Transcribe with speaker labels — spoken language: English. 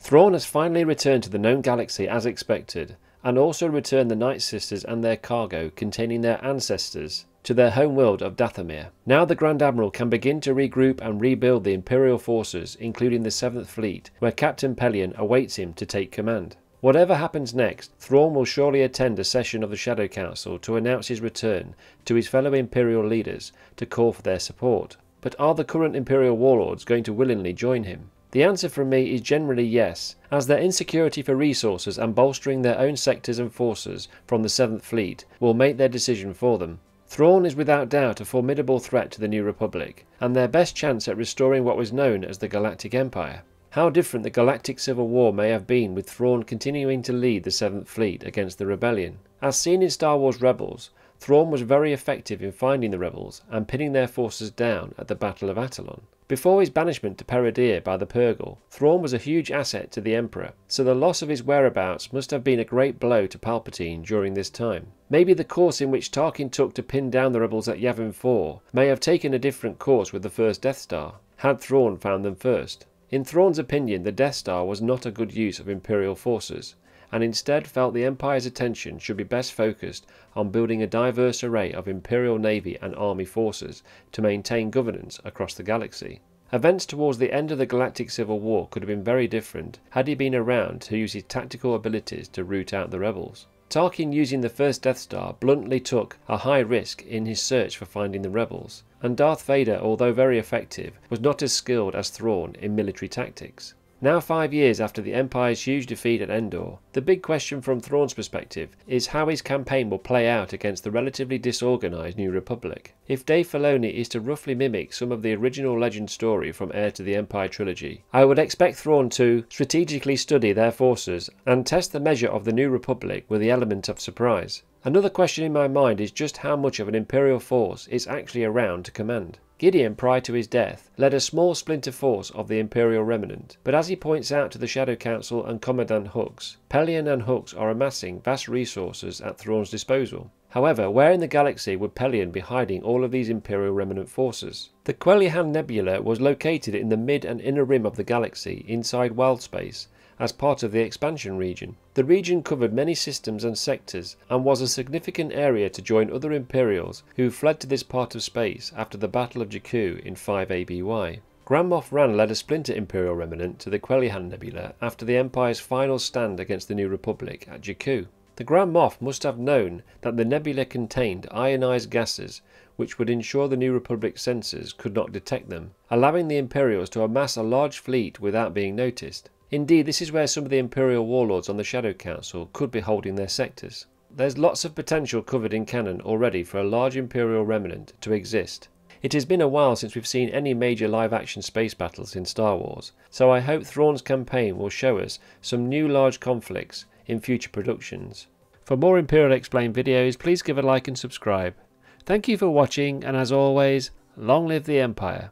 Speaker 1: Thrawn has finally returned to the known galaxy as expected, and also returned the Night Sisters and their cargo containing their ancestors to their home world of Dathomir. Now the Grand Admiral can begin to regroup and rebuild the Imperial forces, including the 7th Fleet, where Captain Pellaeon awaits him to take command. Whatever happens next, Thrawn will surely attend a session of the Shadow Council to announce his return to his fellow Imperial leaders to call for their support. But are the current Imperial warlords going to willingly join him? The answer from me is generally yes, as their insecurity for resources and bolstering their own sectors and forces from the 7th Fleet will make their decision for them. Thrawn is without doubt a formidable threat to the New Republic, and their best chance at restoring what was known as the Galactic Empire. How different the Galactic Civil War may have been with Thrawn continuing to lead the 7th Fleet against the rebellion. As seen in Star Wars Rebels, Thrawn was very effective in finding the rebels and pinning their forces down at the Battle of Atollon. Before his banishment to Peridea by the Purrgil, Thrawn was a huge asset to the Emperor, so the loss of his whereabouts must have been a great blow to Palpatine during this time. Maybe the course in which Tarkin took to pin down the rebels at Yavin 4 may have taken a different course with the first Death Star, had Thrawn found them first. In Thrawn's opinion, the Death Star was not a good use of Imperial forces, and instead felt the Empire's attention should be best focused on building a diverse array of Imperial Navy and Army forces to maintain governance across the galaxy. Events towards the end of the Galactic Civil War could have been very different had he been around to use his tactical abilities to root out the rebels. Tarkin, using the first Death Star, bluntly took a high risk in his search for finding the rebels, and Darth Vader, although very effective, was not as skilled as Thrawn in military tactics. Now 5 years after the Empire's huge defeat at Endor, the big question from Thrawn's perspective is how his campaign will play out against the relatively disorganised New Republic. If Dave Filoni is to roughly mimic some of the original Legend story from Heir to the Empire trilogy, I would expect Thrawn to strategically study their forces and test the measure of the New Republic with the element of surprise. Another question in my mind is just how much of an Imperial force is actually around to command. Gideon, prior to his death, led a small splinter force of the Imperial remnant, but as he points out to the Shadow Council and Commandant Hux, Pellaeon and Hux are amassing vast resources at Thrawn's disposal. However, where in the galaxy would Pellaeon be hiding all of these Imperial remnant forces? The Quellihan Nebula was located in the mid and inner rim of the galaxy inside wild space, as part of the expansion region. The region covered many systems and sectors and was a significant area to join other Imperials who fled to this part of space after the Battle of Jakku in 5 ABY. Grand Moff Ran led a splinter Imperial remnant to the Quellihan Nebula after the Empire's final stand against the New Republic at Jakku. The Grand Moff must have known that the nebula contained ionized gases which would ensure the New Republic sensors could not detect them, allowing the Imperials to amass a large fleet without being noticed. Indeed, this is where some of the Imperial warlords on the Shadow Council could be holding their sectors. There's lots of potential covered in canon already for a large Imperial remnant to exist. It has been a while since we've seen any major live-action space battles in Star Wars, so I hope Thrawn's campaign will show us some new large conflicts in future productions. For more Imperial Explained videos, please give a like and subscribe. Thank you for watching, and as always, long live the Empire.